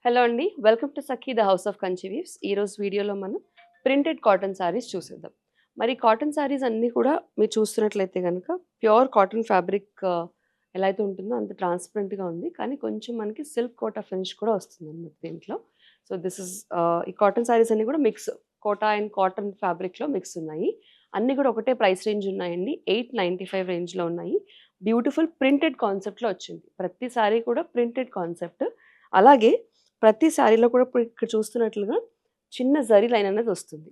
Hello అండి. Welcome to Sakhi the house of Kanchi weaves. ఈరోజు వీడియోలో మనం ప్రింటెడ్ కాటన్ శారీస్ చూసేద్దాం. మరి కాటన్ శారీస్ అన్నీ కూడా మీరు చూస్తున్నట్లయితే గనక ప్యూర్ కాటన్ ఫ్యాబ్రిక్ ఎలా అయితే ఉంటుందో అంత ట్రాన్స్పరెంట్‌గా ఉంది. కానీ కొంచెం మనకి సిల్క్ కోటా ఫినిష్ కూడా వస్తుందన్నమాట దీంట్లో. సో, దిస్ ఇస్ ఈ కాటన్ శారీస్ అన్నీ కూడా మిక్స్ కోటా అండ్ కాటన్ ఫ్యాబ్రిక్‌లో మిక్స్ ఉన్నాయి. అన్నీ కూడా ఒకటే ప్రైస్ రేంజ్ ఉన్నాయండి. 895 రేంజ్‌లో ఉన్నాయి. బ్యూటిఫుల్ ప్రింటెడ్ కాన్సెప్ట్‌లో వచ్చింది. ప్రతి శారీ కూడా ప్రింటెడ్ కాన్సెప్ట్. అలాగే ప్రతి శారీలో కూడా ఇప్పుడు ఇక్కడ చూస్తున్నట్లుగా చిన్న జరీ లైన్ అనేది వస్తుంది.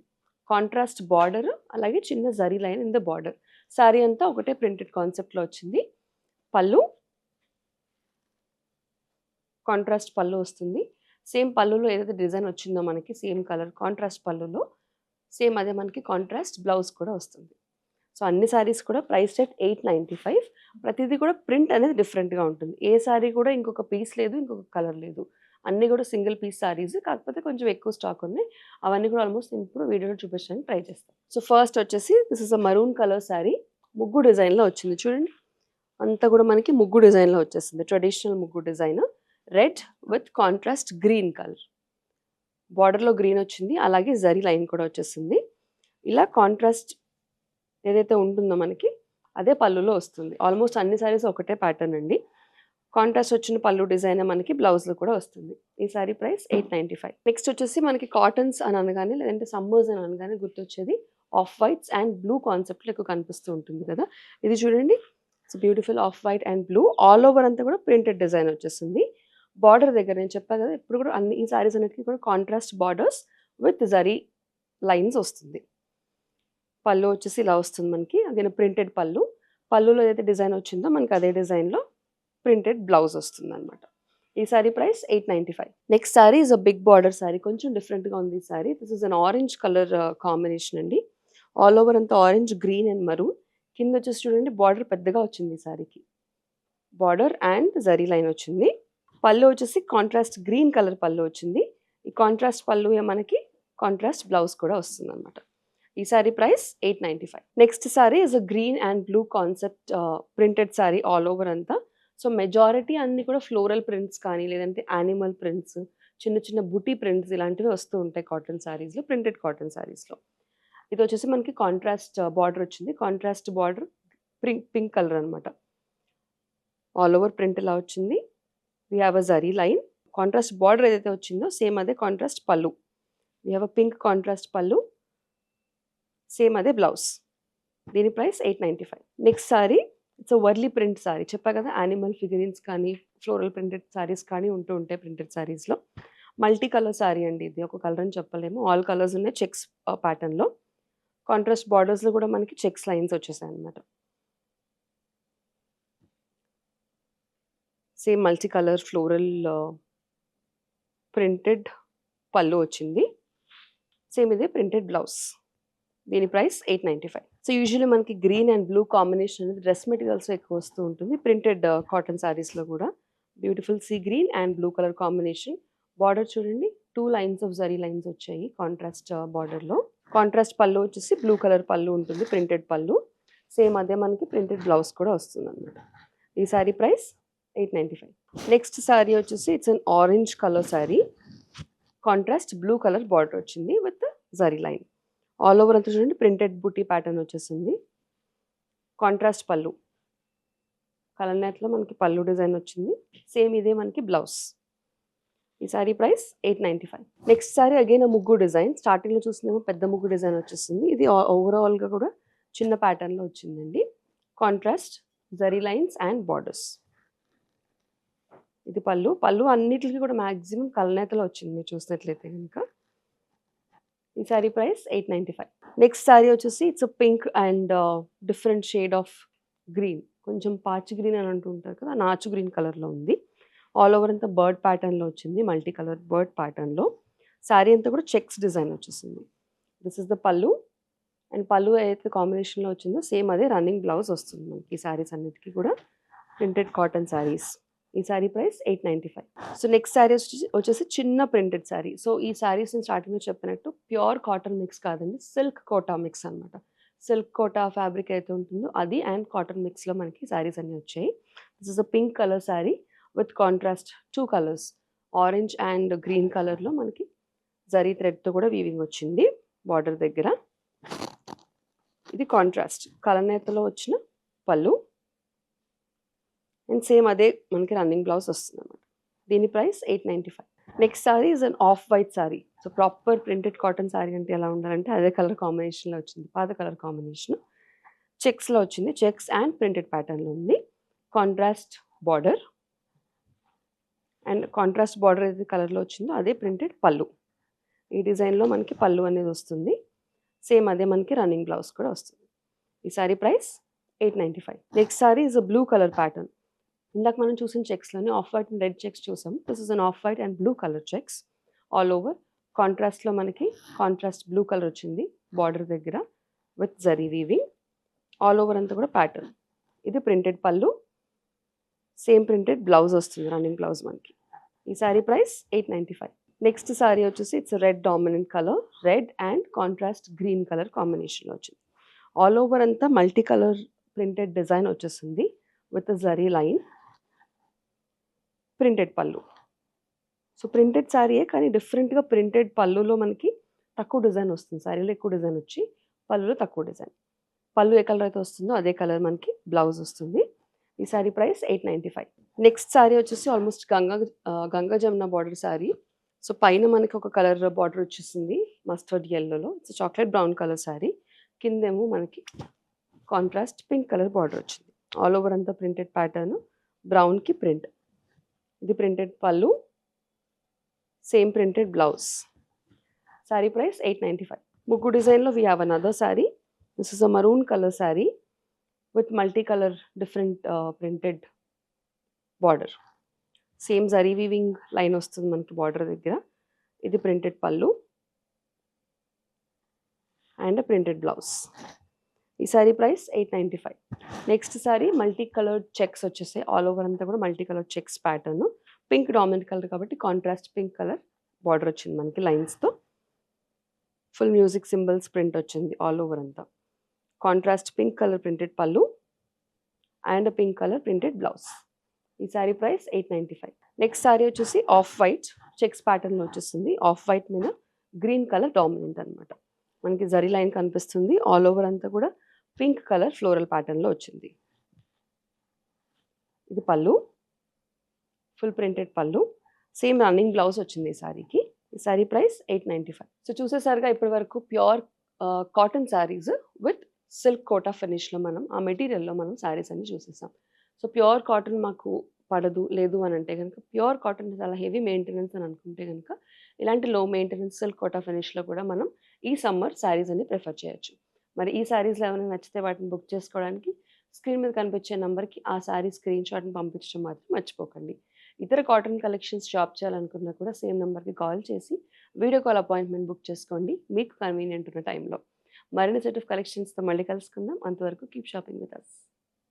కాంట్రాస్ట్ బార్డర్ అలాగే చిన్న zari line in the border. Sari అంతా ఒకటే ప్రింటెడ్ కాన్సెప్ట్‌లో వచ్చింది. పళ్ళు కాంట్రాస్ట్ పళ్ళు వస్తుంది. సేమ్ పళ్ళులో ఏదైతే డిజైన్ వచ్చిందో మనకి సేమ్ కలర్ కాంట్రాస్ట్ పళ్ళులో సేమ్ అదే మనకి కాంట్రాస్ట్ బ్లౌజ్ కూడా వస్తుంది. సో, అన్ని శారీస్ కూడా ప్రైస్ రేట్ 895. ప్రతిది కూడా ప్రింట్ అనేది డిఫరెంట్‌గా ఉంటుంది. ఏ శారీ కూడా ఇంకొక పీస్ లేదు, ఇంకొక కలర్ లేదు. అన్నీ కూడా సింగిల్ పీస్ శారీస్. కాకపోతే కొంచెం ఎక్కువ స్టాక్ ఉన్నాయి. అవన్నీ కూడా ఆల్మోస్ట్ నేను ఇప్పుడు వీడియోలో చూపించడానికి ట్రై చేస్తాను. సో, ఫస్ట్ వచ్చేసి this is a maroon colour sari. ముగ్గు డిజైన్‌లో వచ్చింది చూడండి. అంతా కూడా మనకి ముగ్గు డిజైన్‌లో వచ్చేసింది. ట్రెడిషనల్ ముగ్గు design. Red with contrast green colour. బార్డర్‌లో గ్రీన్ వచ్చింది. అలాగే జరీ లైన్ కూడా వచ్చేసింది. ఇలా కాంట్రాస్ట్ ఏదైతే ఉంటుందో మనకి అదే పళ్ళులో వస్తుంది. ఆల్మోస్ట్ అన్ని సారీస్ ఒకటే ప్యాటర్న్ అండి. కాంట్రాస్ట్ వచ్చిన పళ్ళు డిజైనే మనకి బ్లౌజ్‌లో కూడా వస్తుంది. ఈ సారీ ప్రైస్ 895. నెక్స్ట్ వచ్చేసి మనకి కాటన్స్ అని అనగానే లేదంటే సమ్మర్స్ అని అనగానే గుర్తొచ్చేది ఆఫ్ వైట్స్ అండ్ బ్లూ కాన్సెప్ట్‌లో ఎక్కువ కనిపిస్తూ ఉంటుంది కదా! ఇది చూడండి. It's beautiful of white and blue all over అంతా కూడా ప్రింటెడ్ డిజైన్ వచ్చేసింది. బార్డర్ దగ్గర నేను చెప్పా కదా! ఇప్పుడు కూడా అన్ని ఈ సారీస్ అన్నిటికి కూడా contrast borders with zari lines వస్తుంది. పళ్ళు వచ్చేసి ఇలా వస్తుంది మనకి. అగైన్ ప్రింటెడ్ పళ్ళు. పళ్ళులో ఏదైతే డిజైన్ వచ్చిందో మనకి అదే డిజైన్‌లో ప్రింటెడ్ బ్లౌజ్ వస్తుందనమాట. ఈ sorry price 895. Next sari is a big border sari. కొంచెం డిఫరెంట్‌గా ఉంది ఈ sari. This is an orange colour combination అండి. ఆల్ ఓవర్ అంతా ఆరెంజ్, గ్రీన్ అండ్ మరూన్. కింద వచ్చేసి చూడండి బార్డర్ పెద్దగా వచ్చింది ఈ సారీకి. బార్డర్ అండ్ జరీ లైన్ వచ్చింది. పళ్ళు వచ్చేసి కాంట్రాస్ట్ గ్రీన్ కలర్ పళ్ళు వచ్చింది. ఈ కాంట్రాస్ట్ పళ్ళుయే మనకి కాంట్రాస్ట్ బ్లౌజ్ కూడా వస్తుందనమాట. ఈ sorry price 895. Next saree is a green and blue concept printed sorry all over అంతా. సో, మెజారిటీ అన్నీ కూడా ఫ్లోరల్ ప్రింట్స్ కానీ, లేదంటే యానిమల్ ప్రింట్స్, చిన్న చిన్న బుటీ ప్రింట్స్ ఇలాంటివి వస్తూ ఉంటాయి కాటన్ సారీస్‌లో, ప్రింటెడ్ కాటన్ సారీస్‌లో. ఇదొచ్చేసి మనకి కాంట్రాస్ట్ బార్డర్ వచ్చింది. కాంట్రాస్ట్ బార్డర్ పింక్ కలర్ అనమాట. ఆల్ ఓవర్ ప్రింట్ ఇలా వచ్చింది. We have a zari line. Contrast border ఏదైతే వచ్చిందో సేమ్ అదే కాంట్రాస్ట్ పళ్ళు. We have a pink contrast పళ్ళు. సేమ్ అదే బ్లౌజ్. దీని price 895. Next sari it's a Warli print sari. చెప్పా కదా! యానిమల్ ఫిగరిన్స్ కానీ, ఫ్లోరల్ ప్రింటెడ్ సారీస్ కానీ ఉంటూ ఉంటాయి ప్రింటెడ్ సారీస్‌లో. మల్టీ కలర్ సారీ అండి ఇది. ఒక కలర్ అని చెప్పలేము. ఆల్ కలర్స్ ఉన్నాయి చెక్స్ ప్యాటర్న్‌లో. కాంట్రాస్ట్ బార్డర్స్‌లో కూడా మనకి చెక్స్ లైన్స్ వచ్చేసాయన్నమాట. Same multi colour floral printed pallu వచ్చింది. సేమ్ ఇదే ప్రింటెడ్ బ్లౌజ్. దీని ప్రైస్ 895. సో, యూజువల్లీ మనకి గ్రీన్ అండ్ బ్లూ కాంబినేషన్ అనేది డ్రెస్ మెటీరియల్స్‌లో ఎక్కువ వస్తూ ఉంటుంది. ప్రింటెడ్ కాటన్ సారీస్‌లో కూడా beautiful sea green and blue colour combination. Border చూడండి 2 లైన్స్ ఆఫ్ జరీ లైన్స్ వచ్చాయి కాంట్రాస్ట్ బార్డర్‌లో. కాంట్రాస్ట్ పళ్ళు వచ్చేసి బ్లూ కలర్ పళ్ళు ఉంటుంది ప్రింటెడ్ పళ్ళు. సేమ్ అదే మనకి ప్రింటెడ్ బ్లౌజ్ కూడా వస్తుందన్నమాట. ఈ సారీ ప్రైస్ 895. నెక్స్ట్ సారీ వచ్చేసి it's an orange colour saree. Contrast blue colour border వచ్చింది with zari line. All over అంతా చూడండి ప్రింటెడ్ బుటీ ప్యాటర్న్ వచ్చేసింది. కాంట్రాస్ట్ పళ్ళు. కలర్ నెట్‌లో మనకి పళ్ళు డిజైన్ వచ్చింది. సేమ్ ఇదే మనకి బ్లౌజ్. ఈ sorry price 895. Next sorry again ముగ్గు డిజైన్. స్టార్టింగ్‌లో చూసిందేమో పెద్ద ముగ్గు డిజైన్ వచ్చేసింది. ఇది ఓవరాల్‌గా కూడా చిన్న ప్యాటర్న్‌లో వచ్చిందండి. Contrast zari lines and borders. ఇది పళ్ళు. పళ్ళు అన్నిట్లికి కూడా మాక్సిమం కలనేతలో వచ్చింది మీరు చూసినట్లయితే గనుక. ఈ సారీ ప్రైస్ 895. నెక్స్ట్ సారీ వచ్చేసి it's pink and different shade of green. కొంచెం పాచి గ్రీన్ అని అంటూ ఉంటారు కదా! నాచు గ్రీన్ కలర్‌లో ఉంది. ఆల్ ఓవర్ అంతా బర్డ్ ప్యాటర్న్‌లో వచ్చింది. మల్టీ కలర్ బర్డ్ ప్యాటర్న్‌లో. సారీ అంతా కూడా చెక్స్ డిజైన్ వచ్చేసింది. దిస్ ఇస్ ద పళ్ళు. అండ్ పళ్ళు ఏదైతే కాంబినేషన్‌లో వచ్చిందో సేమ్ అదే రన్నింగ్ బ్లౌజ్ వస్తుంది మనకి ఈ సారీస్ అన్నిటికి కూడా. Printed cotton sarees. ఈ sorry price 895. So, next saree వచ్చేసి చిన్న ప్రింటెడ్ సారీ. సో, ఈ సారీస్ నేను స్టార్టింగ్‌లో చెప్పినట్టు ప్యూర్ కాటన్ మిక్స్ కాదండి. సిల్క్ కోటా మిక్స్ అనమాట. సిల్క్ కోటా ఫ్యాబ్రిక్ అయితే ఉంటుందో అది అండ్ కాటన్ మిక్స్‌లో మనకి సారీస్ అన్నీ వచ్చాయి. This is a pink colour sorry with contrast 2 colours. Orange and green కలర్లో మనకి జరీ థ్రెడ్తో కూడా వీవింగ్ వచ్చింది బార్డర్ దగ్గర. ఇది కాంట్రాస్ట్ కలనేతలో వచ్చిన పళ్ళు అండ్ సేమ్ అదే మనకి రన్నింగ్ బ్లౌజ్ వస్తుంది అనమాట. దీని price 895. Next saree is an off white sorry. So proper printed cotton sorry అంటే ఎలా ఉండాలంటే అదే కలర్ కాంబినేషన్లో వచ్చింది, పాత కలర్ కాంబినేషన్. చెక్స్లో వచ్చింది, చెక్స్ అండ్ ప్రింటెడ్ ప్యాటర్న్లో ఉంది. Contrast border and contrast border ఏదైతే కలర్లో వచ్చిందో అదే ప్రింటెడ్ పళ్ళు. ఈ డిజైన్లో మనకి పళ్ళు అనేది వస్తుంది. సేమ్ అదే మనకి రన్నింగ్ బ్లౌజ్ కూడా వస్తుంది. ఈ sorry price 895. Next saree is a blue colour pattern. ఇందాక మనం చూసిన చెక్స్లోనే off white and red checks చూసాం. This is an off white and blue colour checks all over. కాంట్రాస్ట్లో మనకి కాంట్రాస్ట్ బ్లూ కలర్ వచ్చింది బార్డర్ దగ్గర with zari weaving. All over అంతా కూడా ప్యాటర్న్. ఇది printed pallu, same printed blouse వస్తుంది, రన్నింగ్ బ్లౌజ్ మనకి. ఈ సారీ ప్రైస్ 895. నెక్స్ట్ సారీ వచ్చేసి it's red dominant colour, red and contrast green colour కాంబినేషన్లో వచ్చింది. ఆల్ ఓవర్ అంతా మల్టీ కలర్ ప్రింటెడ్ డిజైన్ వచ్చేసింది విత్ జరీ లైన్. ప్రింటెడ్ పళ్ళు. సో ప్రింటెడ్ శారీయే కానీ డిఫరెంట్గా ప్రింటెడ్ పళ్ళులో మనకి తక్కువ డిజైన్ వస్తుంది. శారీలో ఎక్కువ డిజైన్ వచ్చి పళ్ళులో తక్కువ డిజైన్. పళ్ళు ఏ కలర్ అయితే వస్తుందో అదే కలర్ మనకి బ్లౌజ్ వస్తుంది. ఈ శారీ ప్రైస్ 895. నెక్స్ట్ శారీ వచ్చేసి almost Ganga Jamuna border saree. So పైన మనకి ఒక కలర్ బార్డర్ వచ్చేసింది మస్టర్డ్ ఎల్లోలో. It's chocolate brown colour saree. కిందేమో మనకి కాంట్రాస్ట్ పింక్ కలర్ బార్డర్ వచ్చింది. ఆల్ ఓవర్ అంతా ప్రింటెడ్ ప్యాటర్న్, బ్రౌన్కి ప్రింట్. ఇది printed pallu, same printed blouse. Saree price 895. ముగ్గు డిజైన్లో we have another saree. This is a maroon colour saree with multi colour different printed border. Same zari weaving line వస్తుంది మనకి border దగ్గర. ఇది ప్రింటెడ్ పళ్ళు అండ్ ప్రింటెడ్ బ్లౌజ్. ఈ sorry price 895. Next sorry multi coloured checks వచ్చేసాయి. All over అంతా కూడా multi colour checks pattern. Pink dominant colour కాబట్టి కాంట్రాస్ట్ పింక్ కలర్ బార్డర్ వచ్చింది మనకి లైన్స్తో. ఫుల్ మ్యూజిక్ సింబల్స్ ప్రింట్ వచ్చింది ఆల్ ఓవర్ అంతా. కాంట్రాస్ట్ పింక్ కలర్ ప్రింటెడ్ పళ్ళు and pink colour printed blouse. ఈ సారీ ప్రైస్ 895. నెక్స్ట్ సారీ వచ్చేసి ఆఫ్ వైట్ చెక్స్ ప్యాటర్న్లో వచ్చేస్తుంది. ఆఫ్ వైట్ మీద గ్రీన్ కలర్ డామినెంట్ అనమాట. మనకి జరీ లైన్ కనిపిస్తుంది. ఆల్ ఓవర్ అంతా కూడా పింక్ కలర్ ఫ్లోరల్ ప్యాటర్న్లో వచ్చింది. ఇది పళ్ళు, full printed pallu, same running blouse వచ్చింది ఈ సారీకి. ఈ సారీ ప్రైస్ 895. సో చూసేసరిగా ఇప్పటి వరకు pure cotton sarees with silk Kota ఫినిష్లో మనం ఆ మెటీరియల్లో మనం శారీస్ అన్ని చూసేసాం. సో ప్యూర్ కాటన్ మాకు పడదు లేదు అని అంటే కనుక, ప్యూర్ కాటన్ చాలా హెవీ మెయింటెనెన్స్ అని అనుకుంటే కనుక ఇలాంటి లో మెయింటెనెన్స్ సిల్క్ కోటా ఫినిష్లో కూడా మనం ఈ సమ్మర్ శారీస్ అని ప్రిఫర్ చేయొచ్చు. మరి ఈ శారీస్లో ఏమైనా నచ్చితే వాటిని బుక్ చేసుకోవడానికి స్క్రీన్ మీద కనిపించే నెంబర్కి ఆ శారీ స్క్రీన్ షాట్ని పంపించడం మాత్రం మర్చిపోకండి. ఇతర కాటన్ కలెక్షన్స్ షాప్ చేయాలనుకున్నా కూడా సేమ్ నెంబర్కి కాల్ చేసి వీడియో కాల్ అపాయింట్మెంట్ బుక్ చేసుకోండి మీకు కన్వీనియంట్ ఉన్న టైంలో. మరిన్ని సెట్ ఆఫ్ కలెక్షన్స్తో మళ్ళీ కలుసుకుందాం. అంతవరకు కీప్ షాపింగ్ విత్ us.